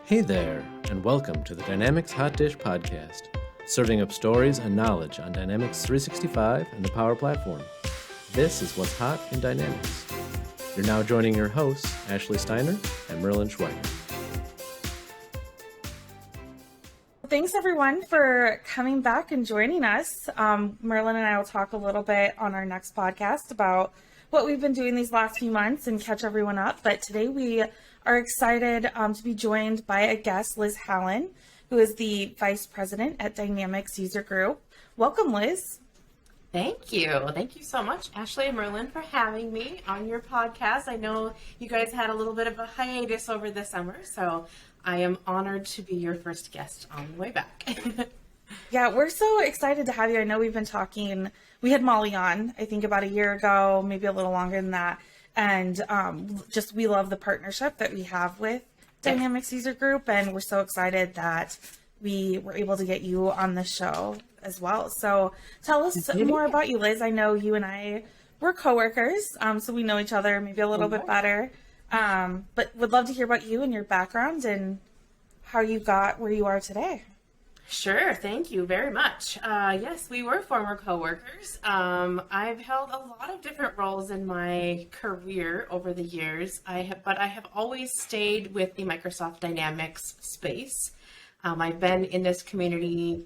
Hey there, and welcome to the Dynamics Hot Dish Podcast, serving up stories and knowledge on Dynamics 365 and the Power Platform. This is what's hot in Dynamics. You're now joining your hosts, Ashley Steiner and Merlin Schweiger. Thanks everyone for coming back and joining us. Merlin and I will talk a little bit on our next podcast about what we've been doing these last few months and catch everyone up. But today we are excited to be joined by a guest, Liz Hallen, who is the Vice President at Dynamics User Group. Welcome, Liz. Thank you. Thank you so much, Ashley and Merlin, for having me on your podcast. I know you guys had a little bit of a hiatus over the summer, so I am honored to be your first guest on the way back. Yeah, we're so excited to have you. I know we've been talking, we had Molly on, I think about a year ago, maybe a little longer than that. And we love the partnership that we have with Dynamics User Group. And we're so excited that we were able to get you on the show as well. So tell us more about you, Liz. I know you and I were coworkers, so we know each other maybe a little bit better. But would love to hear about you and your background and how you got where you are today. Sure. Thank you very much. Yes, we were former coworkers. I've held a lot of different roles in my career over the years. But I have always stayed with the Microsoft Dynamics space. I've been in this community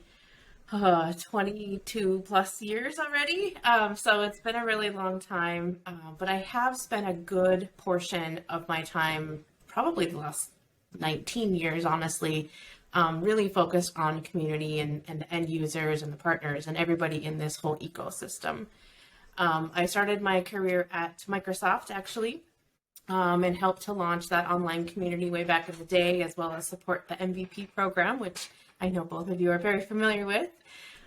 22 plus years already. So it's been a really long time, but I have spent a good portion of my time, probably the last 19 years, honestly, really focused on community and the end users and the partners and everybody in this whole ecosystem. I started my career at Microsoft, actually, and helped to launch that online community way back in the day, as well as support the MVP program, which I know both of you are very familiar with.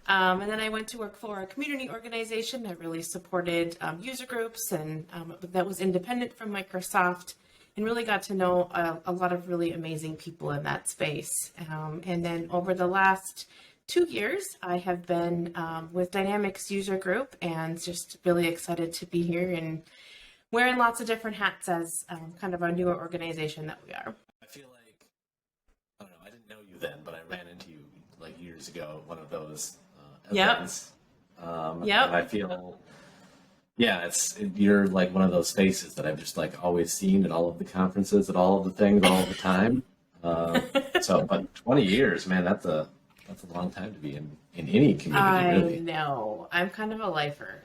And then I went to work for a community organization that really supported user groups and that was independent from Microsoft, and really got to know a lot of really amazing people in that space. And then over the last 2 years, I have been with Dynamics User Group, and just really excited to be here and wearing lots of different hats as kind of a newer organization that we are. I feel like, I don't know, I didn't know you then, but I ran into you like years ago, one of those events. And I feel, you're like one of those faces that I've just like always seen at all of the conferences, at all of the things, all of the time. But 20 years, man, that's a long time to be in any community, really. I know. I'm kind of a lifer.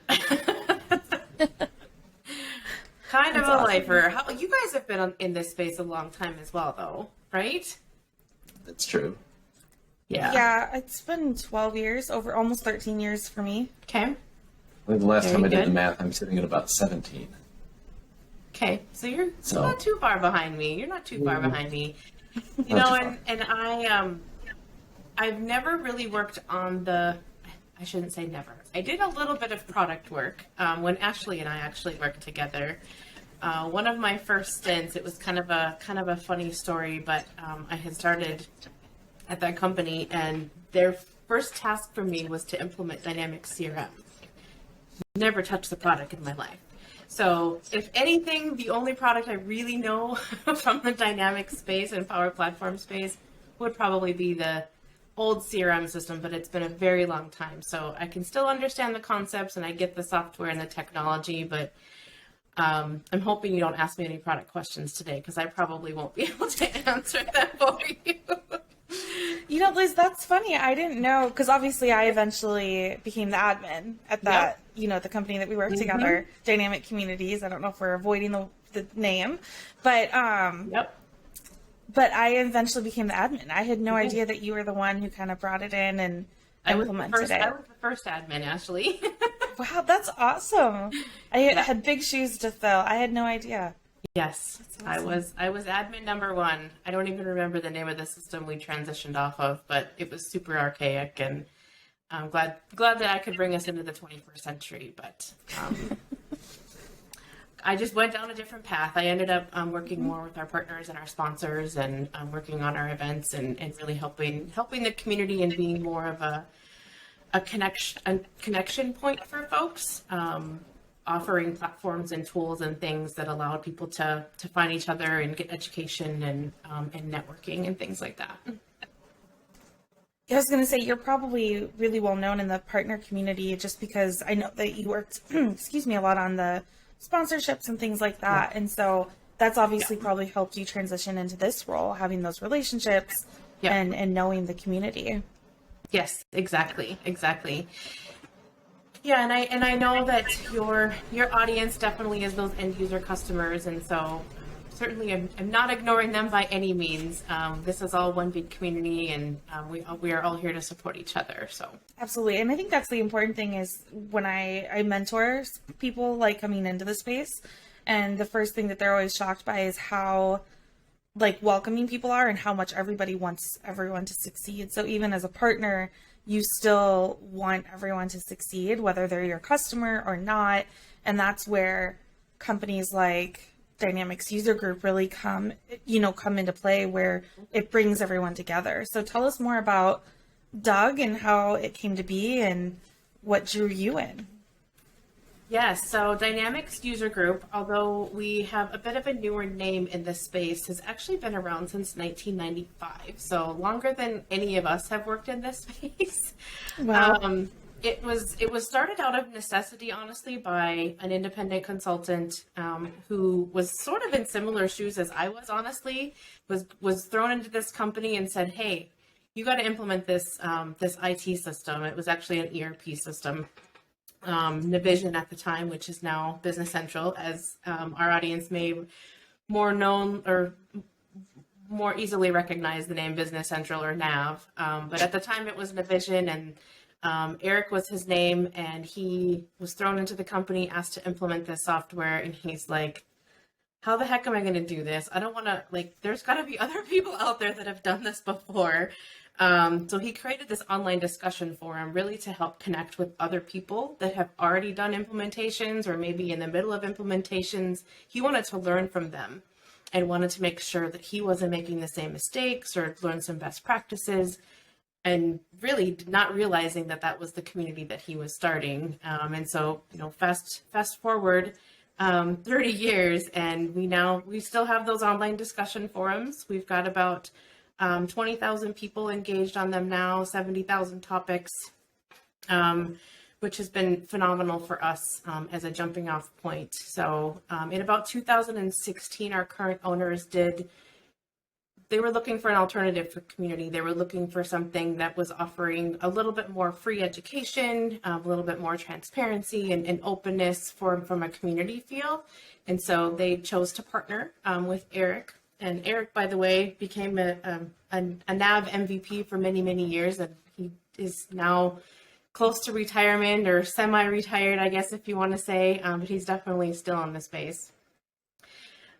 Lifer. You guys have been in this space a long time as well, though, right? That's true. Yeah, it's been 12 years, over almost 13 years for me. Okay. I think the last time I did the math, I'm sitting at about 17. Okay, so you're not too far behind me. You're not too far behind me. You know, and I've never really worked on I shouldn't say never. I did a little bit of product work when Ashley and I actually worked together. One of my first stints, it was kind of a funny story, but I had started at that company, and their first task for me was to implement Dynamics CRM. Never touched the product in my life. So if anything, the only product I really know from the Dynamics space and Power Platform space would probably be the old CRM system, but it's been a very long time. So I can still understand the concepts and I get the software and the technology, but I'm hoping you don't ask me any product questions today, because I probably won't be able to answer that for you. You know, Liz, that's funny. I didn't know, because obviously I eventually became the admin at that, the company that we worked together, Dynamic Communities. I don't know if we're avoiding the name, but but I eventually became the admin. I had no idea that you were the one who kind of brought it in and implemented it. I was the first admin, Ashley. Wow, that's awesome. I had big shoes to fill. I had no idea. Yes, awesome. I was admin number 1. I don't even remember the name of the system we transitioned off of, but it was super archaic, and I'm glad that I could bring us into the 21st century. But I just went down a different path. I ended up working more with our partners and our sponsors, and working on our events and really helping the community and being more of a connection point for folks. offering platforms and tools and things that allowed people to find each other and get education and networking and things like that. I was going to say, you're probably really well known in the partner community just because I know that you worked, excuse me, a lot on the sponsorships and things like that. And so that's obviously probably helped you transition into this role, having those relationships and knowing the community. Yes, exactly. Yeah, and I know that your audience definitely is those end user customers, and so certainly I'm not ignoring them by any means. This is all one big community, and we are all here to support each other. So absolutely, and I think that's the important thing is when I mentor people like coming into the space, and the first thing that they're always shocked by is how like welcoming people are and how much everybody wants everyone to succeed. So even as a partner, you still want everyone to succeed, whether they're your customer or not. And that's where companies like Dynamics User Group really come into play, where it brings everyone together. So tell us more about Doug and how it came to be and what drew you in. Yes, so Dynamics User Group, although we have a bit of a newer name in this space, has actually been around since 1995, so longer than any of us have worked in this space. Wow. It was started out of necessity, honestly, by an independent consultant who was sort of in similar shoes as I was, honestly, was thrown into this company and said, hey, you got to implement this IT system. It was actually an ERP system. Navision at the time, which is now Business Central, as our audience may more known or more easily recognize the name Business Central or NAV. But at the time it was Navision, and Eric was his name, and he was thrown into the company, asked to implement this software, and he's like, how the heck am I going to do this? I don't want to, there's got to be other people out there that have done this before. So he created this online discussion forum really to help connect with other people that have already done implementations or maybe in the middle of implementations. He wanted to learn from them and wanted to make sure that he wasn't making the same mistakes or learn some best practices, and really not realizing that that was the community that he was starting. And so, fast forward 30 years, and we still have those online discussion forums. We've got about 20,000 people engaged on them now, 70,000 topics, which has been phenomenal for us as a jumping off point. So in about 2016, our current owners they were looking for an alternative for community. They were looking for something that was offering a little bit more free education, a little bit more transparency and openness from a community feel. And so they chose to partner with Eric. And Eric, by the way, became a NAV MVP for many, many years, and he is now close to retirement or semi-retired, I guess, if you want to say, but he's definitely still in the space.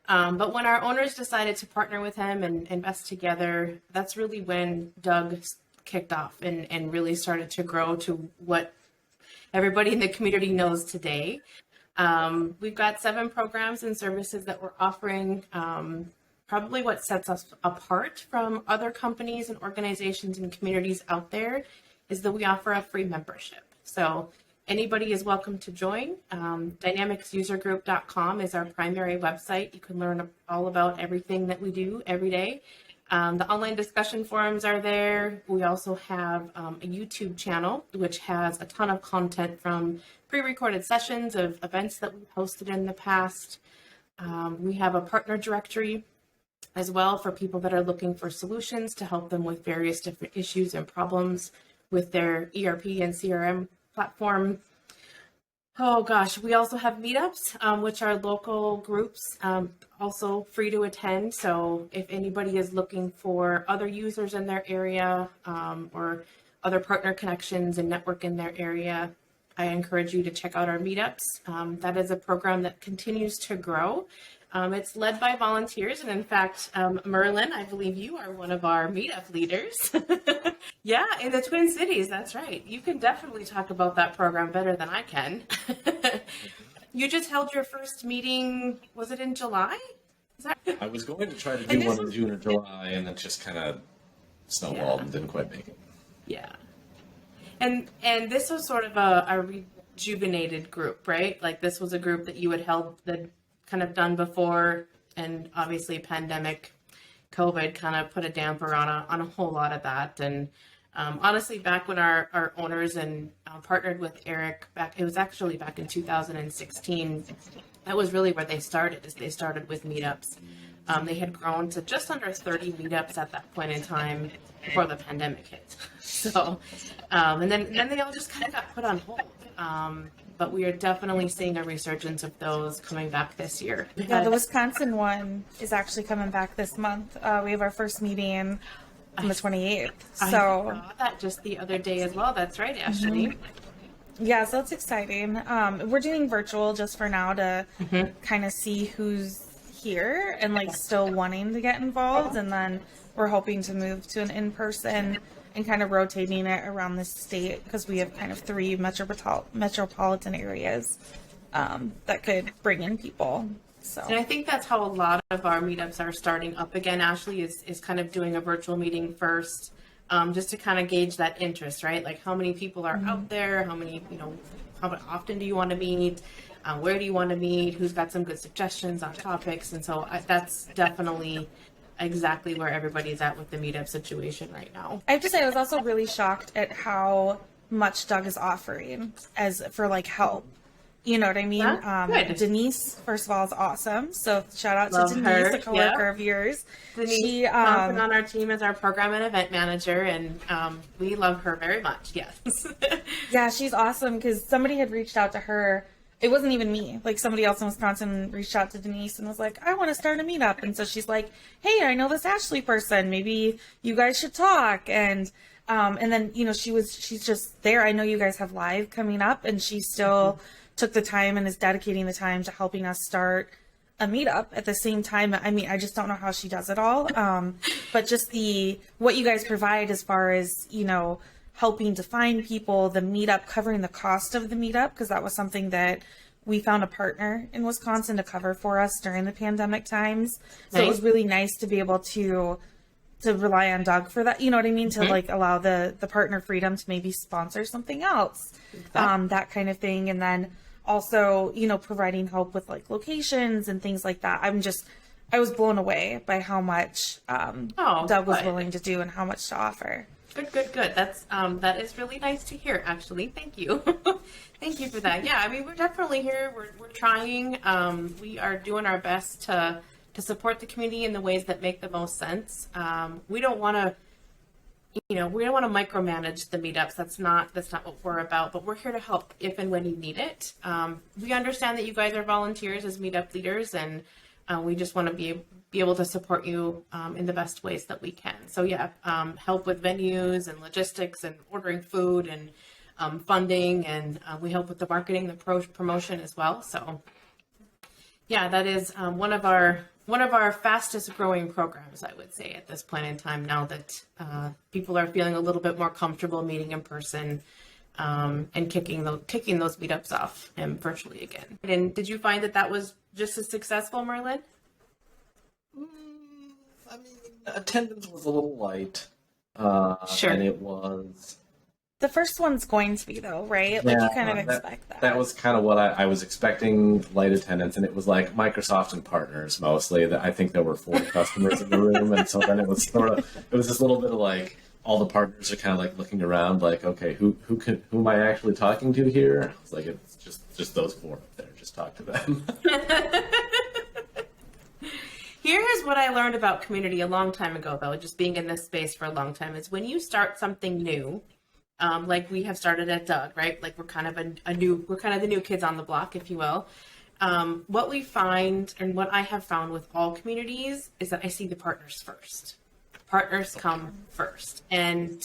But when our owners decided to partner with him and invest together, that's really when Doug kicked off and really started to grow to what everybody in the community knows today. We've got 7 programs and services that we're offering. Probably what sets us apart from other companies and organizations and communities out there is that we offer a free membership. So anybody is welcome to join. DynamicsUserGroup.com is our primary website. You can learn all about everything that we do every day. The online discussion forums are there. We also have a YouTube channel, which has a ton of content from pre-recorded sessions of events that we've hosted in the past. We have a partner directory as well for people that are looking for solutions to help them with various different issues and problems with their ERP and CRM platform. Oh gosh, we also have meetups, which are local groups, also free to attend. So if anybody is looking for other users in their area or other partner connections and network in their area, I encourage you to check out our meetups. That is a program that continues to grow. It's led by volunteers, and in fact, Merlin, I believe you are one of our meetup leaders. Yeah, in the Twin Cities, that's right. You can definitely talk about that program better than I can. You just held your first meeting, was it in July? I was going to try to do one in June or July, and it just kind of snowballed and didn't quite make it. Yeah. And this was sort of a rejuvenated group, right? Like this was a group that you had held, that kind of done before, and obviously pandemic, COVID kind of put a damper on a whole lot of that. And honestly, back when our owners and partnered with Eric it was actually back in 2016, that was really where they started, is they started with meetups. They had grown to just under 30 meetups at that point in time before the pandemic hit. So, and then they all just kind of got put on hold. But we are definitely seeing a resurgence of those coming back this year. Yeah, the Wisconsin one is actually coming back this month. We have our first meeting on the 28th. So I saw that just the other day as well. That's right, Ashley. yeah, so it's exciting. We're doing virtual just for now to kind of see who's here and like still wanting to get involved, and then we're hoping to move to an in-person and kind of rotating it around the state, because we have kind of 3 metropolitan areas that could bring in people. So, And I think that's how a lot of our meetups are starting up again. Ashley is kind of doing a virtual meeting first, just to kind of gauge that interest, right? Like how many people are out there, how many, how often do you want to meet? Where do you want to meet? Who's got some good suggestions on topics? And so that's definitely exactly where everybody's at with the meetup situation right now. I have to say, I was also really shocked at how much Doug is offering as for like help. You know what I mean? Good. Denise, first of all, is awesome. So shout out Love to Denise, her. a coworker of yours. Denise She Johnson on our team as our program and event manager, and we love her very much. Yes. yeah, she's awesome, because somebody had reached out to her. It wasn't even me. Like somebody else in Wisconsin reached out to Denise and was like, I want to start a meetup. And so she's like, hey, I know this Ashley person. Maybe you guys should talk. And then, she's just there. I know you guys have live coming up, and she still took the time and is dedicating the time to helping us start a meetup at the same time. I mean, I just don't know how she does it all. But just what you guys provide as far as, helping to find people, the meetup, covering the cost of the meetup, because that was something that we found a partner in Wisconsin to cover for us during the pandemic times. So it was really nice to be able to rely on Doug for that. You know what I mean? To like allow the partner freedom to maybe sponsor something else, that kind of thing. And then also, providing help with like locations and things like that. I was blown away by how much Doug was willing to do and how much to offer. Good. That is really nice to hear, actually. Thank you. Thank you for that. Yeah, I mean, we're definitely here. We're trying. We are doing our best to support the community in the ways that make the most sense. We don't want to, micromanage the meetups. That's not what we're about, but we're here to help if and when you need it. We understand that you guys are volunteers as meetup leaders, and we just want to be able to support you in the best ways that we can. So yeah, help with venues and logistics and ordering food and funding, and we help with the marketing, the promotion as well. So yeah, that is one of our fastest growing programs, I would say, at this point in time, now that people are feeling a little bit more comfortable meeting in person and kicking those meetups off virtually again. And did you find that was just as successful, Merlin? I mean, attendance was a little light. Sure. And it was... The first one's going to be, though, right? Like, you kind of expect that. That was kind of what I was expecting, light attendance, and it was like Microsoft and partners mostly. I think there were 4 customers in the room, and so then it was this little bit of like, all the partners are kind of like looking around like, okay, who am I actually talking to here? It's like, it's just those 4 up there. Just talk to them. Here's what I learned about community a long time ago, though, just being in this space for a long time, is when you start something new, like we have started at Doug, right? Like we're kind of the new kids on the block, if you will. What we find, and what I have found with all communities, is that I see the partners first. Partners come first, and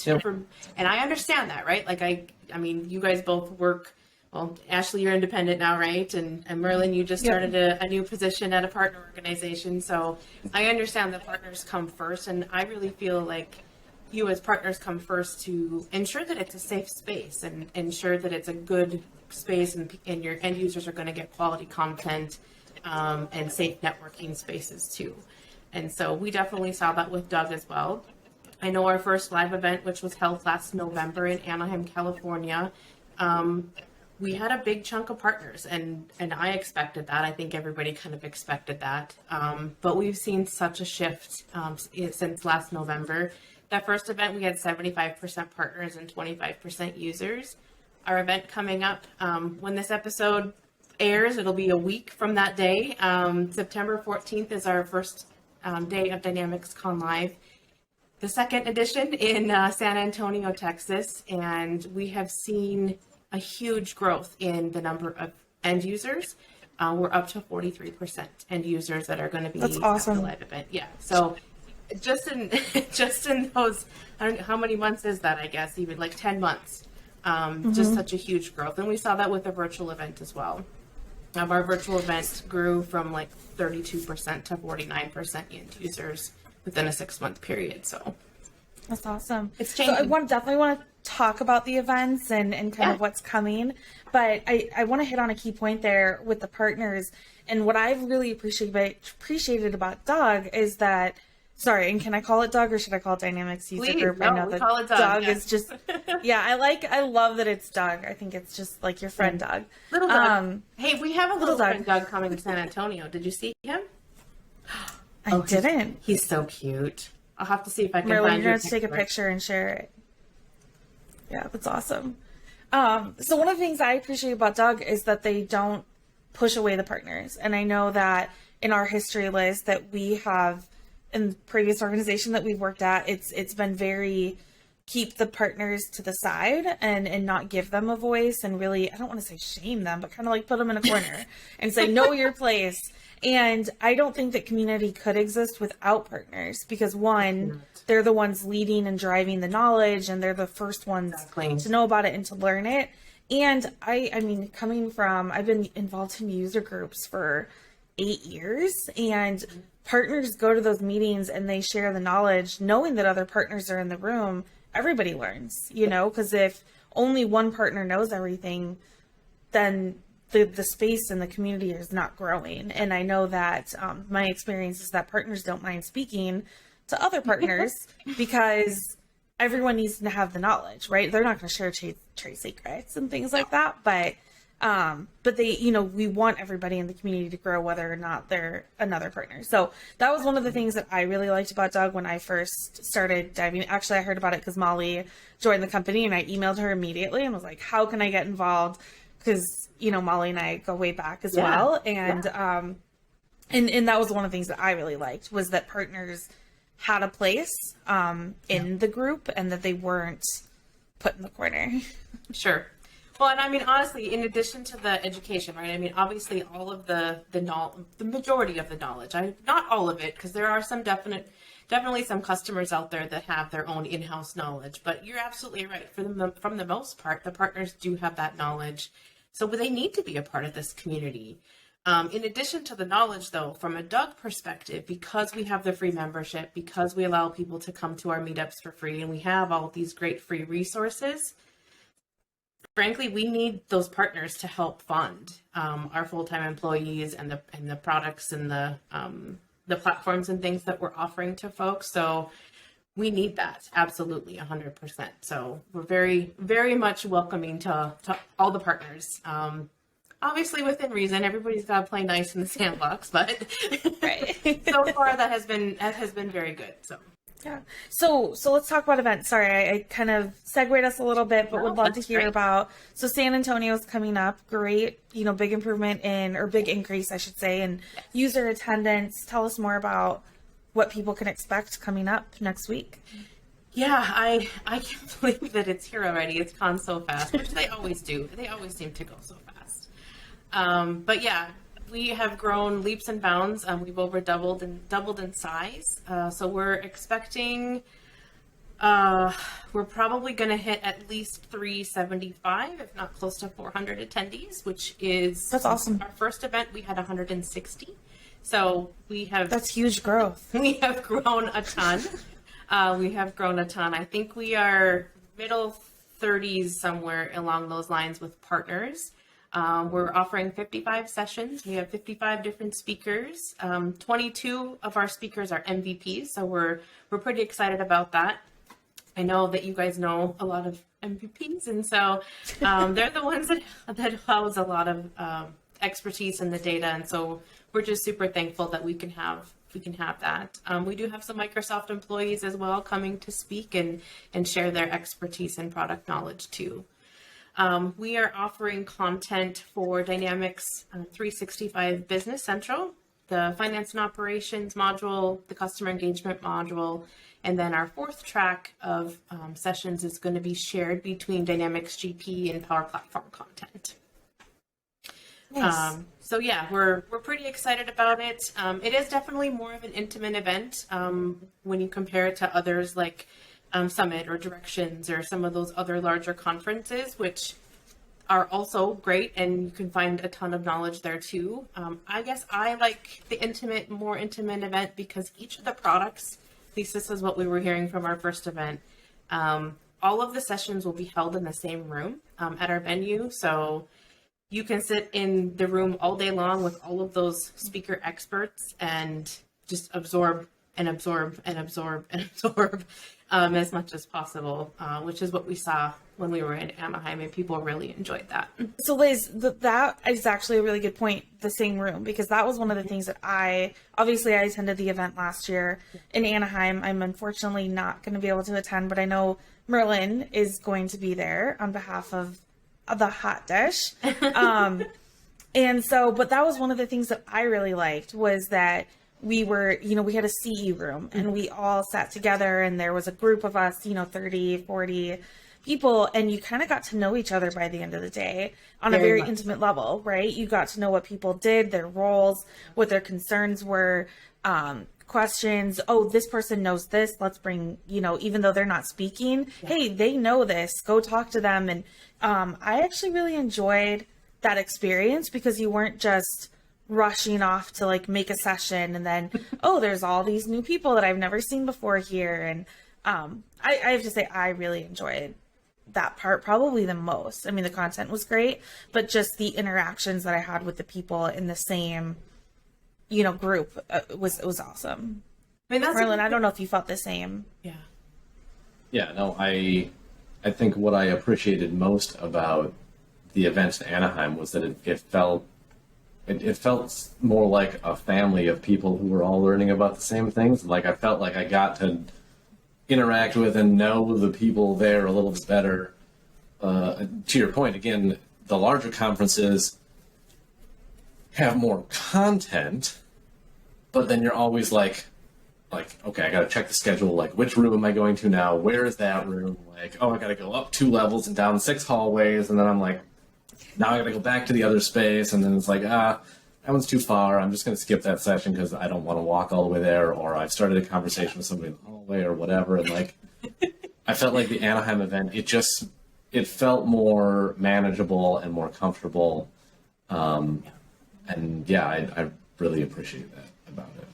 I understand that, right? Like I mean, you guys both work. Well, Ashley, you're independent now, right? And Merlin, you just started a new position at a partner organization. So I understand that partners come first, and I really feel like you as partners come first to ensure that it's a safe space and ensure that it's a good space, and your end users are going to get quality content and safe networking spaces too. And so we definitely saw that with Doug as well. I know our first live event, which was held last November in Anaheim, California, we had a big chunk of partners, and I expected that. I think everybody kind of expected that. But we've seen such a shift since last November. That first event, we had 75% partners and 25% users. Our event coming up, when this episode airs, it'll be a week from that day. September 14th is our first day of DynamicsCon Live, the second edition in San Antonio, Texas, and we have seen a huge growth in the number of end users. We're up to 43% end users that are going to be That's awesome. at the live event. Yeah, so just in those, I don't know how many months is that, I guess even like 10 months. Just such a huge growth. And we saw that with the virtual event as well. Our virtual event grew from like 32% to 49% end users within a 6-month period. So that's awesome. It's So changing. definitely want to talk about the events and kind of what's coming. But I want to hit on a key point there with the partners. And what I've really appreciated about Doug is that, sorry, and can I call it Doug or should I call it Dynamics User Please, Group? no, I know we that call it Doug, is just, I love that it's Doug. I think it's just like your friend Doug. Little Doug. Hey, we have a little Doug. friend Doug coming to San Antonio. Did you see him? I didn't. He's so cute. I'll have to see if I can Merlin, find you're you going to take a picture and share it. Yeah, that's awesome. So one of the things I appreciate about Doug is that they don't push away the partners. And I know that in our history, Liz, that we have in the previous organization that we've worked at, it's been very keep the partners to the side and not give them a voice and really, I don't want to say shame them, but kind of like put them in a corner and say, know your place. And I don't think that community could exist without partners because one, they're the ones leading and driving the knowledge and they're the first ones to know about it and to learn it. And I mean, I've been involved in user groups for 8 years and partners go to those meetings and they share the knowledge knowing that other partners are in the room. Everybody learns, because if only one partner knows everything, then the space in the community is not growing. And I know that my experience is that partners don't mind speaking to other partners because everyone needs to have the knowledge, right? They're not going to share trade secrets and things like that, but they, we want everybody in the community to grow, whether or not they're another partner. So that was one of the things that I really liked about Doug when I first started diving. Actually, I heard about it because Molly joined the company and I emailed her immediately and was like, how can I get involved? Because, Molly and I go way back as well. And, and that was one of the things that I really liked was that partners had a place in the group and that they weren't put in the corner. Sure. Well, and I mean, honestly, in addition to the education, right? I mean, obviously, all of the majority of the knowledge, not all of it, because there are some definitely some customers out there that have their own in-house knowledge. But you're absolutely right. From the most part, the partners do have that knowledge, so they need to be a part of this community. In addition to the knowledge, though, from a Doug perspective, because we have the free membership, because we allow people to come to our meetups for free, and we have all of these great free resources. Frankly, we need those partners to help fund our full-time employees and the products and the platforms and things that we're offering to folks. So we need that, absolutely, 100%. So we're very, very much welcoming to all the partners. Obviously, within reason, everybody's got to play nice in the sandbox, but so far that has been very good. So. Yeah. So let's talk about events. Sorry, I kind of segued us a little bit, but would love to hear about. So San Antonio's coming up. Great, big improvement big increase, I should say, in user attendance. Tell us more about what people can expect coming up next week. Yeah, I can't believe that it's here already. It's gone so fast, which they always do. They always seem to go so fast. But yeah. We have grown leaps and bounds. We've doubled in size. So we're expecting, we're probably going to hit at least 375, if not close to 400 attendees, which is that's awesome. Our first event, we had 160. So that's huge growth. We have grown a ton. I think we are middle 30s somewhere along those lines with partners. We're offering 55 sessions. We have 55 different speakers. 22 of our speakers are MVPs, so we're pretty excited about that. I know that you guys know a lot of MVPs, and so they're the ones that house a lot of expertise in the data, and so we're just super thankful that we can have that. We do have some Microsoft employees as well coming to speak and share their expertise and product knowledge too. We are offering content for Dynamics 365 Business Central, the Finance and Operations module, the Customer Engagement module, and then our fourth track of sessions is going to be shared between Dynamics GP and Power Platform content. Nice. So yeah, we're pretty excited about it. It is definitely more of an intimate event when you compare it to others like Summit or Directions or some of those other larger conferences, which are also great, and you can find a ton of knowledge there too. I guess I like the more intimate event because each of the products, at least this is what we were hearing from our first event, all of the sessions will be held in the same room at our venue. So you can sit in the room all day long with all of those speaker experts and just absorb and absorb and absorb and absorb as much as possible, which is what we saw when we were in Anaheim, and people really enjoyed that. So Liz, that is actually a really good point, the same room, because that was one of the things that I attended the event last year in Anaheim. I'm unfortunately not going to be able to attend, but I know Merlin is going to be there on behalf of the hot dish. And so, but that was one of the things that I really liked was that we were, we had a CE room and we all sat together and there was a group of us, 30, 40 people, and you kind of got to know each other by the end of the day on a very intimate level, right? You got to know what people did, their roles, what their concerns were, questions. Oh, this person knows this. Let's bring, even though they're not speaking, hey, they know this. Go talk to them. And I actually really enjoyed that experience because you weren't just rushing off to like make a session and then, oh, there's all these new people that I've never seen before here. And I have to say, I really enjoyed that part probably the most. I mean, the content was great, but just the interactions that I had with the people in the same group was awesome. I mean, Marlon, I don't know if you felt the same. Yeah, no, I think what I appreciated most about the event in Anaheim was that it felt more like a family of people who were all learning about the same things. Like I felt like I got to interact with and know the people there a little bit better. To your point, again, the larger conferences have more content, but then you're always like, okay, I got to check the schedule. Like, which room am I going to now? Where is that room? Like, oh, I got to go up 2 levels and down 6 hallways. And then I'm like, now I got to go back to the other space. And then it's like, that one's too far. I'm just going to skip that session because I don't want to walk all the way there. Or I've started a conversation with somebody in the hallway or whatever. And like, I felt like the Anaheim event, it felt more manageable and more comfortable. And yeah, I really appreciate that about it.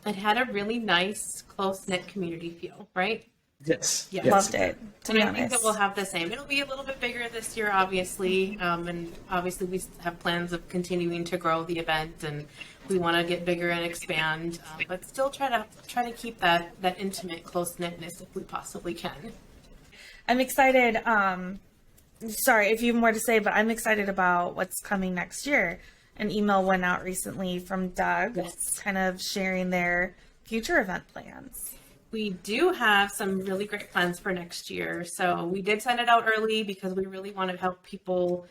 It had a really nice, close-knit community feel, right? Yes. Yeah. Yes. Loved it, to be I honest. think that we'll have the same. It'll be a little bit bigger this year, obviously, and obviously we have plans of continuing to grow the event, and we want to get bigger and expand, but still try to keep that intimate, close-knitness if we possibly can. I'm excited. Sorry if you have more to say, but I'm excited about what's coming next year. An email went out recently from Doug, kind of sharing their future event plans. We do have some really great plans for next year. So we did send it out early because we really want to help people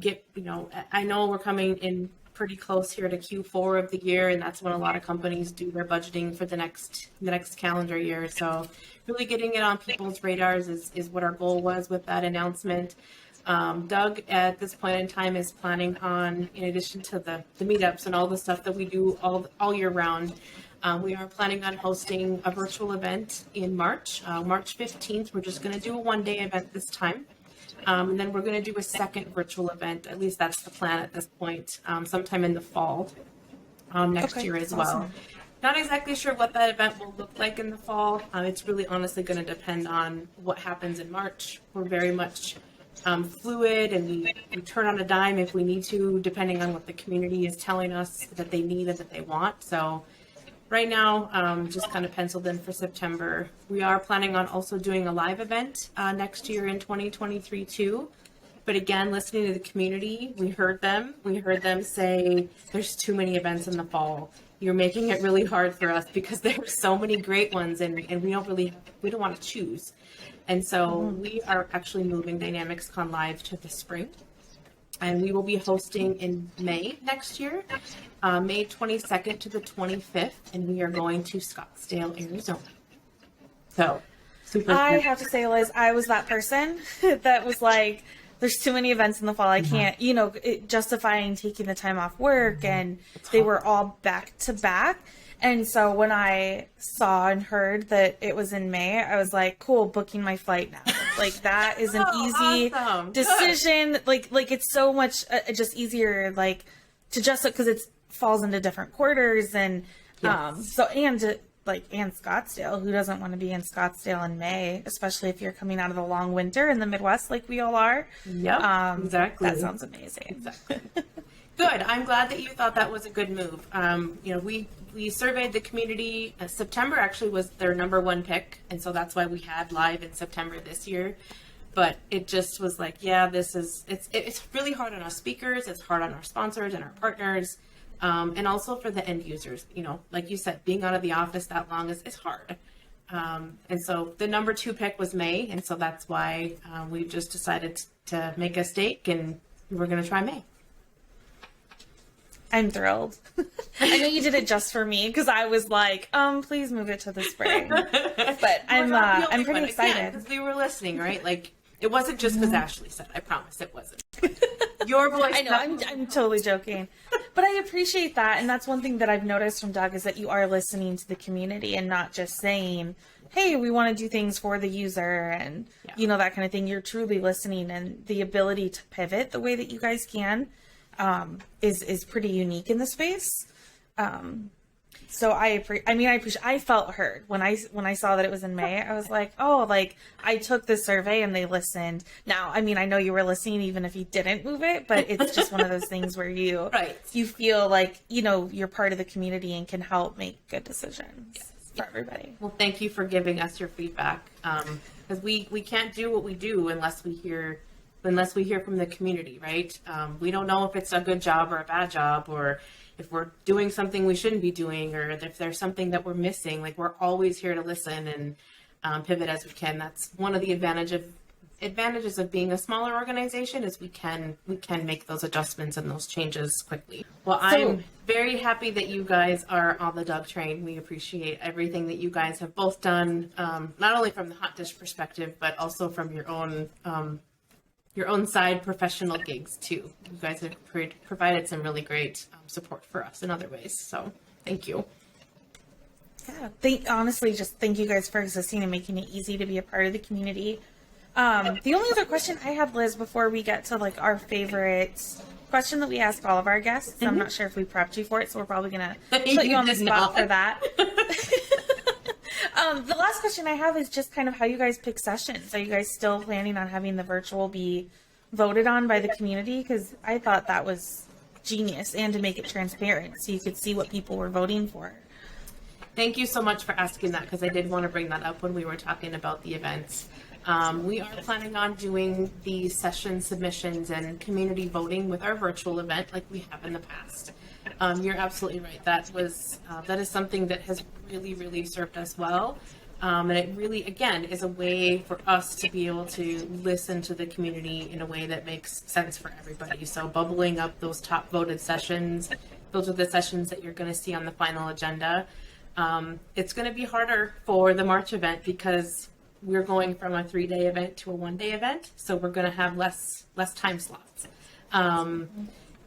get, I know we're coming in pretty close here to Q4 of the year, and that's when a lot of companies do their budgeting for the next calendar year. So really getting it on people's radars is what our goal was with that announcement. Doug, at this point in time, is planning on, in addition to the meetups and all the stuff that we do all year round, we are planning on hosting a virtual event in March, March 15th. We're just going to do a one-day event this time. And then we're going to do a second virtual event. At least that's the plan at this point, sometime in the fall next year as well. Awesome. Not exactly sure what that event will look like in the fall. It's really honestly going to depend on what happens in March. We're very much fluid, and we turn on a dime if we need to, depending on what the community is telling us that they need and that they want. So right now, just kind of penciled in for September. We are planning on also doing a live event next year in 2023 too. But again, listening to the community, we heard them say there's too many events in the fall. You're making it really hard for us because there are so many great ones, and we don't want to choose. And so we are actually moving DynamicsCon Live to the spring. And we will be hosting in May next year, May 22nd to the 25th, and we are going to Scottsdale, Arizona. So, super. I have to say, Liz, I was that person that was like, there's too many events in the fall. I can't, justifying taking the time off work, and they were all back to back. And so when I saw and heard that it was in May, I was like, cool, booking my flight now. Like, that is an easy decision. Good. Like it's so much just easier, like, to just, because it falls into different quarters. And and Scottsdale, who doesn't want to be in Scottsdale in May, especially if you're coming out of the long winter in the Midwest like we all are. Yep, exactly. That sounds amazing. Exactly. Good. I'm glad that you thought that was a good move. We surveyed the community. September actually was their number one pick, and so that's why we had live in September this year. But it just was like, it's really hard on our speakers. It's hard on our sponsors and our partners, and also for the end users. Like you said, being out of the office that long is hard. And so the number 2 pick was May, and so that's why we just decided to make a stake, and we're going to try May. I'm thrilled. I know you did it just for me because I was like, please move it to the spring. But I'm pretty excited because we were listening, right? Like, it wasn't just because Ashley said. I promise it wasn't. Your voice. I know. I'm totally joking, but I appreciate that, and that's one thing that I've noticed from Doug is that you are listening to the community and not just saying, "Hey, we want to do things for the user," and that kind of thing. You're truly listening, and the ability to pivot the way that you guys can. Is pretty unique in the space. So I appreciate. I felt heard when I saw that it was in May. I was like, oh, like I took the survey and they listened. Now, I know you were listening even if you didn't move it, but it's just one of those things where you feel like you're part of the community and can help make good decisions for everybody. Well, thank you for giving us your feedback. Because we can't do what we do unless we hear from the community, right? We don't know if it's a good job or a bad job, or if we're doing something we shouldn't be doing, or if there's something that we're missing. Like, we're always here to listen and pivot as we can. That's one of the advantages of being a smaller organization is we can make those adjustments and those changes quickly. Well, I'm very happy that you guys are on the Doug train. We appreciate everything that you guys have both done, not only from the Hot Dish perspective, but also from your own side professional gigs too. You guys have provided some really great support for us in other ways. So thank you. Yeah, honestly, just thank you guys for existing and making it easy to be a part of the community. The only other question I have, Liz, before we get to like our favorite question that we ask all of our guests, I'm not sure if we prepped you for it, so we're probably gonna put you on the spot for that. The last question I have is just kind of how you guys pick sessions. Are you guys still planning on having the virtual be voted on by the community? Because I thought that was genius, and to make it transparent so you could see what people were voting for. Thank you so much for asking that, because I did want to bring that up when we were talking about the events. We are planning on doing the session submissions and community voting with our virtual event like we have in the past. You're absolutely right. That is something that has really served us well. And it really, again, is a way for us to be able to listen to the community in a way that makes sense for everybody. So bubbling up those top voted sessions, those are the sessions that you're going to see on the final agenda. It's going to be harder for the March event because we're going from a 3-day event to a 1-day event. So we're going to have less time slots.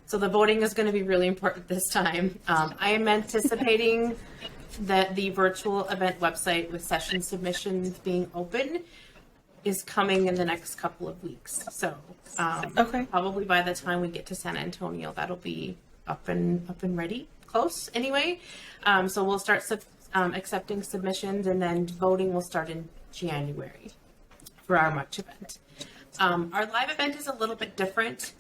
So the voting is going to be really important this time. I am anticipating that the virtual event website with session submissions being open is coming in the next couple of weeks. So probably by the time we get to San Antonio, that'll be up and ready, close anyway. So we'll start accepting submissions, and then voting will start in January for our March event. Our live event is a little bit different,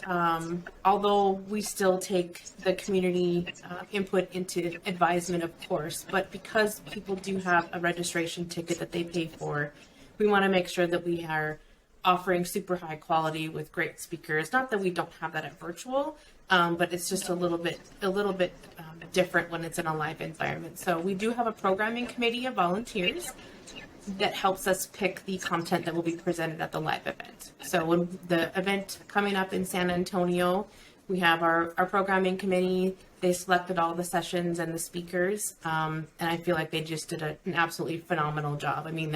although we still take the community input into advisement, of course. But because people do have a registration ticket that they pay for, we want to make sure that we are offering super high quality with great speakers. Not that we don't have that at virtual, but it's just a little bit different when it's in a live environment. So we do have a programming committee of volunteers that helps us pick the content that will be presented at the live event. So when the event coming up in San Antonio, we have our programming committee. They selected all the sessions and the speakers, and I feel like they just did an absolutely phenomenal job. I mean,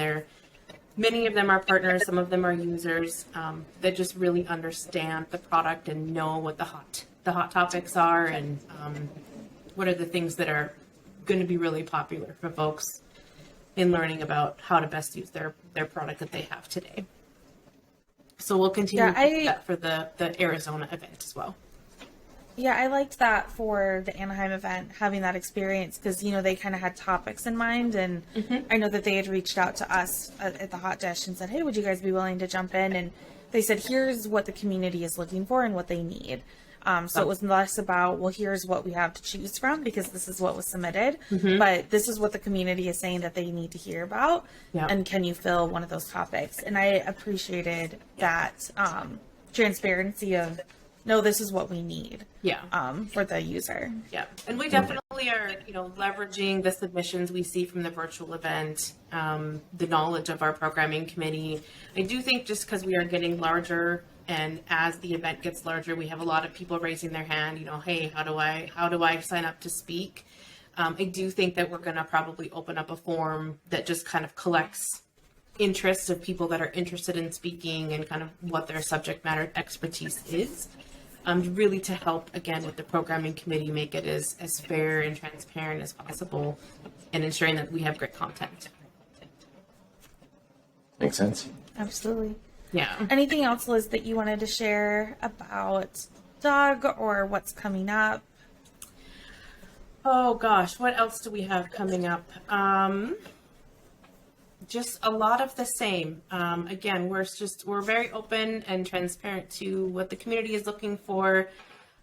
many of them are partners, some of them are users that just really understand the product and know what the hot topics are and what are the things that are going to be really popular for folks in learning about how to best use their product that they have today. So we'll continue to do that for the Arizona event as well. Yeah, I liked that for the Anaheim event, having that experience, because, you know, they kind of had topics in mind, and I know that they had reached out to us at the Hot Dish and said, hey, would you guys be willing to jump in? And they said, here's what the community is looking for and what they need. So it was less about, well, here's what we have to choose from because this is what was submitted, but this is what the community is saying that they need to hear about, and can you fill one of those topics? And I appreciated that transparency of, no, this is what we need for the user. Yeah, and we definitely are, leveraging the submissions we see from the virtual event, the knowledge of our programming committee. I do think just because we are getting larger, and as the event gets larger, we have a lot of people raising their hand, hey, how do I sign up to speak? I do think that we're going to probably open up a form that just kind of collects interests of people that are interested in speaking and kind of what their subject matter expertise is. Really to help, again, with the programming committee, make it as fair and transparent as possible and ensuring that we have great content. Makes sense. Absolutely. Yeah. Anything else, Liz, that you wanted to share about Doug or what's coming up? Oh, gosh. What else do we have coming up? Just a lot of the same. Again, we're very open and transparent to what the community is looking for.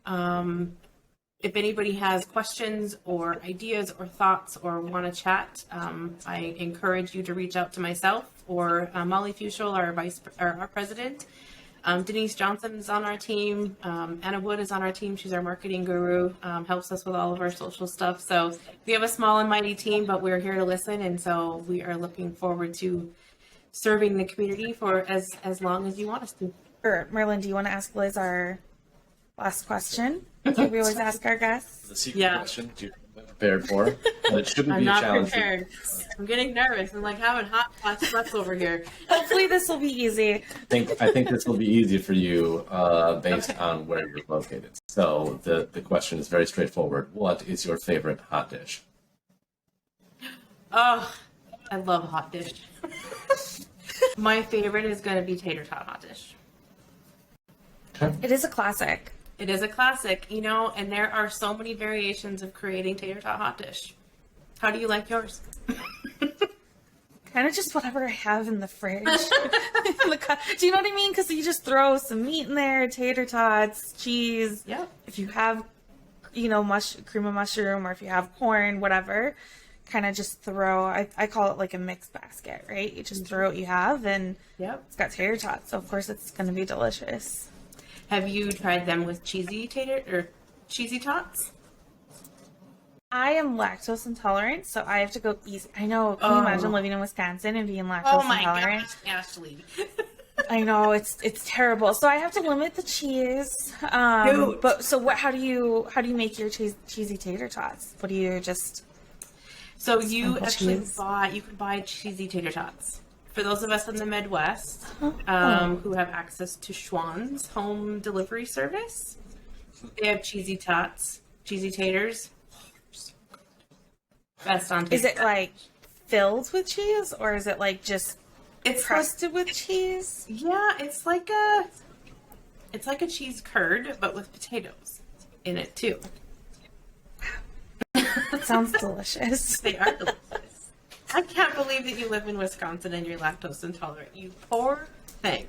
If anybody has questions or ideas or thoughts or want to chat, I encourage you to reach out to myself or Molly Fuschel, our president. Denise Johnson is on our team. Anna Wood is on our team. She's our marketing guru, helps us with all of our social stuff. So we have a small and mighty team, but we're here to listen. And so we are looking forward to serving the community for as long as you want us to. Sure. Merlin, do you want to ask Liz our last question? Like we always ask our guests. The secret question you're prepared for. But it shouldn't be a I'm challenge. not prepared. I'm getting nervous. I'm like having hot sweats over here. Hopefully this will be easy. I think this will be easy for you based on where you're located. So the question is very straightforward. What is your favorite hot dish? Oh, I love a hot dish. My favorite is going to be tater tot hot dish. It is a classic. It is a classic, and there are so many variations of creating tater tot hot dish. How do you like yours? Kind of just whatever I have in the fridge. Do you know what I mean? Because you just throw some meat in there, tater tots, cheese. Yeah. If you have, cream of mushroom, or if you have corn, whatever, kind of just throw. I call it like a mixed basket, right? You just throw what you have, and it's got tater tots. So of course it's going to be delicious. Have you tried them with cheesy tots? I am lactose intolerant, so I have to go easy. I know. Can you imagine living in Wisconsin and being lactose intolerant? Gosh, Ashley. I know it's terrible. So I have to limit the cheese. But so what? How do you make your cheesy tater tots? What do you just? So you actually cheese? you can buy cheesy tater tots. For those of us in the Midwest who have access to Schwann's home delivery service, they have cheesy tots, cheesy taters. Best on tater. Is it like filled with cheese, or is it like just it's crusted with cheese? Yeah, it's like a cheese curd, but with potatoes in it too. That sounds delicious. They are delicious. I can't believe that you live in Wisconsin and you're lactose intolerant. You poor thing.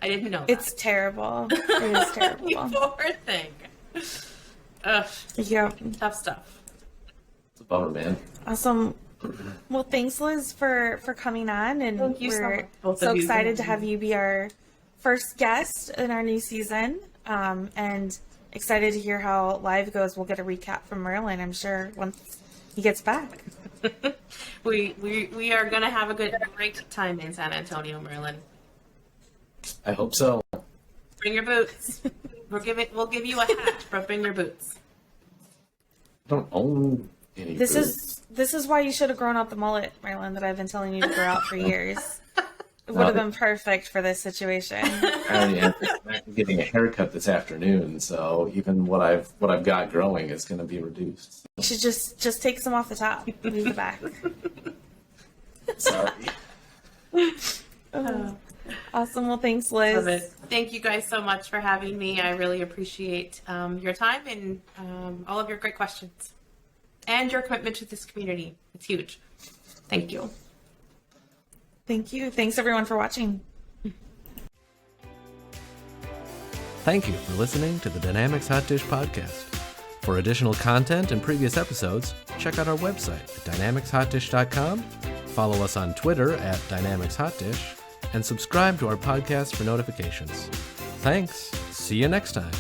I didn't know that. It's terrible. It is terrible. You poor thing. Ugh, Yep. tough stuff. It's a bummer, man. Awesome. Well, thanks, Liz, for coming on, and Thank you so we're much, both so of you. excited to have you be our first guest in our new season, and excited to hear how live goes. We'll get a recap from Merlin, I'm sure, once he gets back. We are gonna have a great time in San Antonio, Merlin. I hope so. Bring your boots. We'll give you a hat, but bring your boots. I don't own any This boots. is why you should have grown out the mullet, Merlin, that I've been telling you to grow out for years. It would have been perfect for this situation. I already am actually getting a haircut this afternoon, so even what I've got growing is going to be reduced. You should just take some off the top, leave the back. Sorry. Awesome. Well, thanks, Liz. Love it. Thank you guys so much for having me. I really appreciate your time and all of your great questions and your commitment to this community. It's huge. Thank you. Thank you. Thanks, everyone, for watching. Thank you for listening to the Dynamics Hot Dish podcast. For additional content and previous episodes, check out our website at dynamicshotdish.com, follow us on Twitter at DynamicsHotDish, and subscribe to our podcast for notifications. Thanks. See you next time.